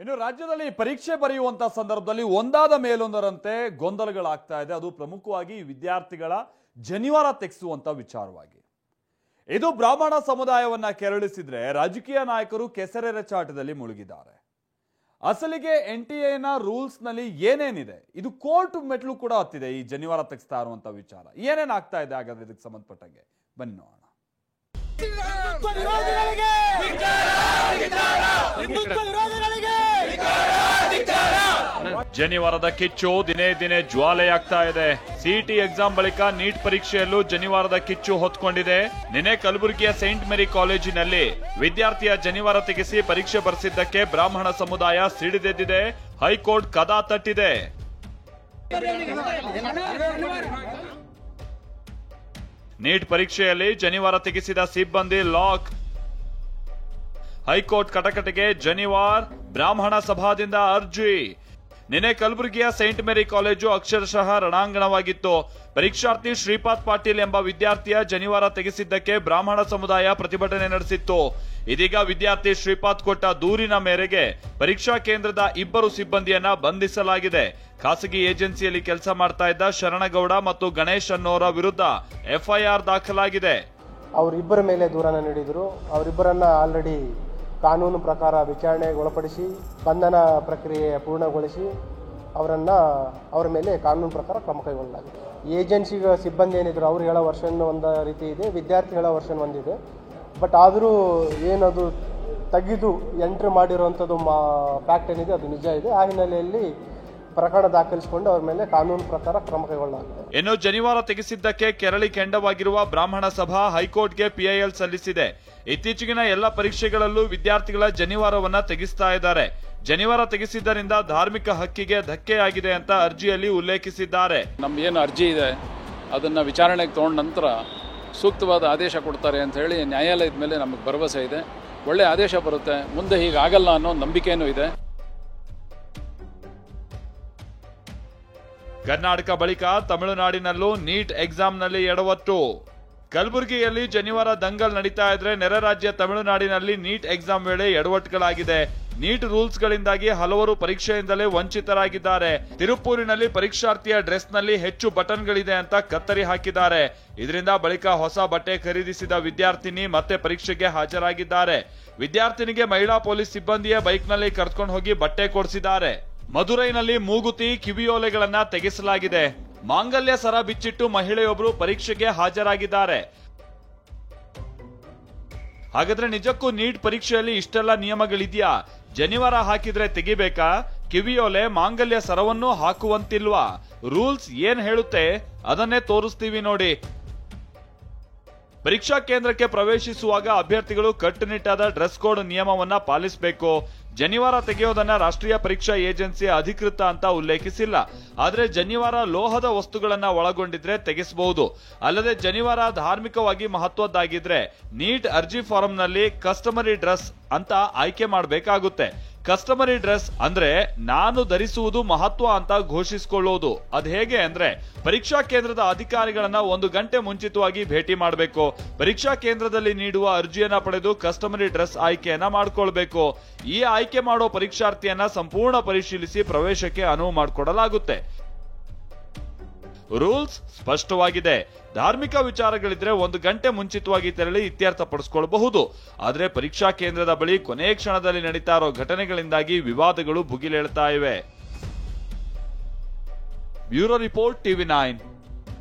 ಇನ್ನು ರಾಜ್ಯದಲ್ಲಿ ಪರೀಕ್ಷೆ ಬರೆಯುವಂತ ಸಂದರ್ಭದಲ್ಲಿ ಒಂದಾದ ಮೇಲೊಂದರಂತೆ ಗೊಂದಲಗಳಾಗ್ತಾ ಇದೆ. ಅದು ಪ್ರಮುಖವಾಗಿ ವಿದ್ಯಾರ್ಥಿಗಳ ಜನಿವಾರ ತೆಗೆಸುವಂತ ವಿಚಾರವಾಗಿ. ಇದು ಬ್ರಾಹ್ಮಣ ಸಮುದಾಯವನ್ನ ಕೆರಳಿಸಿದ್ರೆ ರಾಜಕೀಯ ನಾಯಕರು ಕೆಸರೆರಚಾಟದಲ್ಲಿ ಮುಳುಗಿದ್ದಾರೆ. ಅಸಲಿಗೆ NTA ರೂಲ್ಸ್ ನಲ್ಲಿ ಏನೇನಿದೆ, ಇದು ಕೋರ್ಟ್ ಮೆಟ್ಲು ಕೂಡ ಹತ್ತಿದೆ. ಈ ಜನಿವಾರ ತೆಗೆಸ್ತಾ ಇರುವಂತ ವಿಚಾರ ಏನೇನಾಗ್ತಾ ಇದೆ ಹಾಗಾದ್ರೆ ಇದಕ್ಕೆ ಸಂಬಂಧಪಟ್ಟಂಗೆ ಬನ್ನಿ ನೋಡೋಣ. ಜನಿವಾರದ ಕಿಚ್ಚು ದಿನೇ ದಿನೇ ಜ್ವಾಲೆಯಾಗ್ತಾ ಇದೆ. ಸಿಇಟಿ ಎಕ್ಸಾಮ್ ಬಳಿಕ ನೀಟ್ ಪರೀಕ್ಷೆಯಲ್ಲೂ ಜನಿವಾರದ ಕಿಚ್ಚು ಹೊತ್ಕೊಂಡಿದೆ. ನಿನ್ನೆ ಕಲಬುರಗಿಯ ಸೈಂಟ್ ಮೇರಿ ಕಾಲೇಜಿನಲ್ಲಿ ವಿದ್ಯಾರ್ಥಿಯ ಜನಿವಾರ ತೆಗೆಸಿ ಪರೀಕ್ಷೆ ಬರೆಸಿದ್ದಕ್ಕೆ ಬ್ರಾಹ್ಮಣ ಸಮುದಾಯ ಸಿಡಿದೆದ್ದಿದೆ. ಹೈಕೋರ್ಟ್ ಕದಾ ತಟ್ಟಿದೆ. ನೀಟ್ ಪರೀಕ್ಷೆಯಲ್ಲಿ ಜನಿವಾರ ತೆಗೆಸಿದ ಸಿಬ್ಬಂದಿ ಲಾಕ್. ಹೈಕೋರ್ಟ್ ಕಟಕಟೆಗೆ ಜನಿವಾರ್. ಬ್ರಾಹ್ಮಣ ಸಭಾದಿಂದ ಅರ್ಜಿ. ನಿನ್ನೆ ಕಲಬುರಗಿಯ ಸೈಂಟ್ ಮೇರಿ ಕಾಲೇಜು ಅಕ್ಷರಶಃ ರಣಾಂಗಣವಾಗಿತ್ತು. ಪರೀಕ್ಷಾರ್ಥಿ ಶ್ರೀಪಾದ್ ಪಾಟೀಲ್ ಎಂಬ ವಿದ್ಯಾರ್ಥಿಯ ಜನಿವಾರ ತೆಗೆಸಿದ್ದಕ್ಕೆ ಬ್ರಾಹ್ಮಣ ಸಮುದಾಯ ಪ್ರತಿಭಟನೆ ನಡೆಸಿತ್ತು. ಇದೀಗ ವಿದ್ಯಾರ್ಥಿ ಶ್ರೀಪಾದ್ ಕೊಟ್ಟ ದೂರಿನ ಮೇರೆಗೆ ಪರೀಕ್ಷಾ ಕೇಂದ್ರದ 2 ಸಿಬ್ಬಂದಿಯನ್ನ ಬಂಧಿಸಲಾಗಿದೆ. ಖಾಸಗಿ ಏಜೆನ್ಸಿಯಲ್ಲಿ ಕೆಲಸ ಮಾಡ್ತಾ ಇದ್ದ ಶರಣಗೌಡ ಮತ್ತು ಗಣೇಶ್ ಅನ್ನೋರ ವಿರುದ್ಧ FIR ದಾಖಲಾಗಿದೆ. ಅವರಿಬ್ಬರ ಮೇಲೆ ದೂರನ್ನ ನೀಡಿದ್ರು. ಅವರಿಬ್ಬರನ್ನ ಆಲ್ರೆಡಿ ಕಾನೂನು ಪ್ರಕಾರ ವಿಚಾರಣೆಗೊಳಪಡಿಸಿ ಬಂಧನ ಪ್ರಕ್ರಿಯೆ ಪೂರ್ಣಗೊಳಿಸಿ ಅವರ ಮೇಲೆ ಕಾನೂನು ಪ್ರಕಾರ ಕ್ರಮ ಕೈಗೊಳ್ಳಲಾಗಿದೆ. ಏಜೆನ್ಸಿ ಸಿಬ್ಬಂದಿ ಏನಿದ್ರು ಅವ್ರು ಹೇಳೋ ವರ್ಷನ್ ಒಂದು ರೀತಿ ಇದೆ, ವಿದ್ಯಾರ್ಥಿ ಹೇಳೋ ವರ್ಷನ್ ಒಂದಿದೆ. ಬಟ್ ಆದರೂ ಏನದು ತೆಗೆದು ಎಂಟ್ರಿ ಮಾಡಿರುವಂಥದ್ದು ಫ್ಯಾಕ್ಟ್ ಏನಿದೆ ಅದು ನಿಜ ಇದೆ. ಆ ಹಿನ್ನೆಲೆಯಲ್ಲಿ ಪ್ರಕರಣ ದಾಖಲಿಸಿಕೊಂಡು ಅವರ ಮೇಲೆ ಕಾನೂನು ಪ್ರಕಾರ ಕ್ರಮ ಕೈಗೊಳ್ಳಲಾಗಿದೆ. ಇನ್ನು ಜನಿವಾರ ತೆಗೆಸಿದ್ದಕ್ಕೆ ಕೆರಳಿ ಕೆಂಡವಾಗಿರುವ ಬ್ರಾಹ್ಮಣ ಸಭಾ ಹೈಕೋರ್ಟ್ಗೆ PIL ಸಲ್ಲಿಸಿದೆ. ಇತ್ತೀಚೆಗಿನ ಎಲ್ಲ ಪರೀಕ್ಷೆಗಳಲ್ಲೂ ವಿದ್ಯಾರ್ಥಿಗಳ ಜನಿವಾರವನ್ನ ತೆಗೆಸ್ತಾ ಇದ್ದಾರೆ. ಜನಿವಾರ ತೆಗೆಸಿದ್ದರಿಂದ ಧಾರ್ಮಿಕ ಹಕ್ಕಿಗೆ ಧಕ್ಕೆಯಾಗಿದೆ ಅಂತ ಅರ್ಜಿಯಲ್ಲಿ ಉಲ್ಲೇಖಿಸಿದ್ದಾರೆ. ನಮ್ದೇನು ಅರ್ಜಿ ಇದೆ ಅದನ್ನ ವಿಚಾರಣೆಗೆ ತಗೊಂಡ ನಂತರ ಸೂಕ್ತವಾದ ಆದೇಶ ಕೊಡ್ತಾರೆ ಅಂತ ಹೇಳಿ ನ್ಯಾಯಾಲಯದ ಮೇಲೆ ನಮಗೆ ಭರವಸೆ ಇದೆ. ಒಳ್ಳೆ ಆದೇಶ ಬರುತ್ತೆ, ಮುಂದೆ ಹೀಗಾಗಲ್ಲ ಅನ್ನೋ ನಂಬಿಕೆನೂ ಇದೆ. ಕರ್ನಾಟಕ ಬಳಿಕ ತಮಿಳುನಾಡಿನಲ್ಲೂ ನೀಟ್ ಎಕ್ಸಾಮ್ನಲ್ಲಿ ಎಡವಟ್ಟು. ಕಲಬುರಗಿಯಲ್ಲಿ ಜನಿವಾರ ದಂಗಲ್ ನಡೀತಾ ಇದ್ರೆ ನೆರೆ ರಾಜ್ಯ ತಮಿಳುನಾಡಿನಲ್ಲಿ ನೀಟ್ ಎಕ್ಸಾಮ್ ವೇಳೆ ಎಡವಟ್ಟುಗಳಾಗಿದೆ. ನೀಟ್ ರೂಲ್ಸ್ಗಳಿಂದಾಗಿ ಹಲವರು ಪರೀಕ್ಷೆಯಿಂದಲೇ ವಂಚಿತರಾಗಿದ್ದಾರೆ. ತಿರುಪೂರಿನಲ್ಲಿ ಪರೀಕ್ಷಾರ್ಥಿಯ ಡ್ರೆಸ್ನಲ್ಲಿ ಹೆಚ್ಚು ಬಟನ್ಗಳಿದೆ ಅಂತ ಕತ್ತರಿ ಹಾಕಿದ್ದಾರೆ. ಇದರಿಂದ ಬಳಿಕ ಹೊಸ ಬಟ್ಟೆ ಖರೀದಿಸಿದ ವಿದ್ಯಾರ್ಥಿನಿ ಮತ್ತೆ ಪರೀಕ್ಷೆಗೆ ಹಾಜರಾಗಿದ್ದಾರೆ. ವಿದ್ಯಾರ್ಥಿನಿಗೆ ಮಹಿಳಾ ಪೊಲೀಸ್ ಸಿಬ್ಬಂದಿಯೇ ಬೈಕ್ನಲ್ಲಿ ಕರ್ಕೊಂಡು ಹೋಗಿ ಬಟ್ಟೆ ಕೊಡಿಸಿದ್ದಾರೆ. ಮಧುರೈನಲ್ಲಿ ಮೂಗುತಿ ಕಿವಿಯೋಲೆಗಳನ್ನ ತೆಗೆಸಲಾಗಿದೆ. ಮಾಂಗಲ್ಯ ಸರ ಬಿಚ್ಚಿಟ್ಟು ಮಹಿಳೆಯೊಬ್ಬರು ಪರೀಕ್ಷೆಗೆ ಹಾಜರಾಗಿದ್ದಾರೆ. ಹಾಗಾದ್ರೆ ನಿಜಕ್ಕೂ ನೀಟ್ ಪರೀಕ್ಷೆಯಲ್ಲಿ ಇಷ್ಟೆಲ್ಲ ನಿಯಮಗಳಿದ್ಯಾ? ಜನಿವಾರ ಹಾಕಿದ್ರೆ ತೆಗಿಬೇಕಾ? ಕಿವಿಯೋಲೆ ಮಾಂಗಲ್ಯ ಸರವನ್ನು ಹಾಕುವಂತಿಲ್ವಾ? ರೂಲ್ಸ್ ಏನ್ ಹೇಳುತ್ತೆ ಅದನ್ನೇ ತೋರಿಸ್ತೀವಿ ನೋಡಿ. ಪರೀಕ್ಷಾ ಕೇಂದ್ರಕ್ಕೆ ಪ್ರವೇಶಿಸುವಾಗ ಅಭ್ಯರ್ಥಿಗಳು ಕಟ್ಟುನಿಟ್ಟಾದ ಡ್ರೆಸ್ ಕೋಡ್ ನಿಯಮವನ್ನ ಪಾಲಿಸಬೇಕು. ಜನಿವಾರ ತೆಗೆಯೋದನ್ನ ರಾಷ್ಟ್ರೀಯ ಪರೀಕ್ಷಾ ಏಜೆನ್ಸಿ ಅಧಿಕೃತ ಅಂತ ಉಲ್ಲೇಖಿಸಿಲ್ಲ. ಆದ್ರೆ ಜನಿವಾರ ಲೋಹದ ವಸ್ತುಗಳನ್ನ ಒಳಗೊಂಡಿದ್ರೆ ತೆಗೆಸಬಹುದು. ಅಲ್ಲದೆ ಜನಿವಾರ ಧಾರ್ಮಿಕವಾಗಿ ಮಹತ್ವದ್ದಾಗಿದ್ರೆ ನೀಟ್ ಅರ್ಜಿ ಫಾರಂನಲ್ಲಿ ಕಸ್ಟಮರಿ ಡ್ರೆಸ್ ಅಂತ ಆಯ್ಕೆ ಮಾಡಬೇಕಾಗುತ್ತೆ. ಕಸ್ಟಮರಿ ಡ್ರೆಸ್ ಅಂದ್ರೆ ನಾನು ಧರಿಸುವುದು ಮಹತ್ವ ಅಂತ ಘೋಷಿಸಿಕೊಳ್ಳುವುದು. ಅದ್ ಹೇಗೆ ಅಂದ್ರೆ ಪರೀಕ್ಷಾ ಕೇಂದ್ರದ ಅಧಿಕಾರಿಗಳನ್ನ 1 ಗಂಟೆ ಮುಂಚಿತವಾಗಿ ಭೇಟಿ ಮಾಡಬೇಕು. ಪರೀಕ್ಷಾ ಕೇಂದ್ರದಲ್ಲಿ ನೀಡುವ ಅರ್ಜಿಯನ್ನ ಪಡೆದು ಕಸ್ಟಮರಿ ಡ್ರೆಸ್ ಆಯ್ಕೆಯನ್ನ ಮಾಡ್ಕೊಳ್ಬೇಕು. ಈ ಆಯ್ಕೆ ಮಾಡೋ ಪರೀಕ್ಷಾರ್ಥಿಯನ್ನ ಸಂಪೂರ್ಣ ಪರಿಶೀಲಿಸಿ ಪ್ರವೇಶಕ್ಕೆ ಅನುವು ಮಾಡಿಕೊಡಲಾಗುತ್ತೆ. ರೂಲ್ಸ್ ಸ್ಪಷ್ಟವಾಗಿದೆ. ಧಾರ್ಮಿಕ ವಿಚಾರಗಳಿದ್ರೆ 1 ಗಂಟೆ ಮುಂಚಿತವಾಗಿ ತೆರಳಿ ಇತ್ಯರ್ಥಪಡಿಸಿಕೊಳ್ಳಬಹುದು. ಆದ್ರೆ ಪರೀಕ್ಷಾ ಕೇಂದ್ರದ ಬಳಿ ಕೊನೆ ಕ್ಷಣದಲ್ಲಿ ನಡೀತಾ ಇರೋ ಘಟನೆಗಳಿಂದಾಗಿ ವಿವಾದಗಳು ಭುಗಿಲೇಳ್ತಾ ಇವೆ. Bureau report TV9.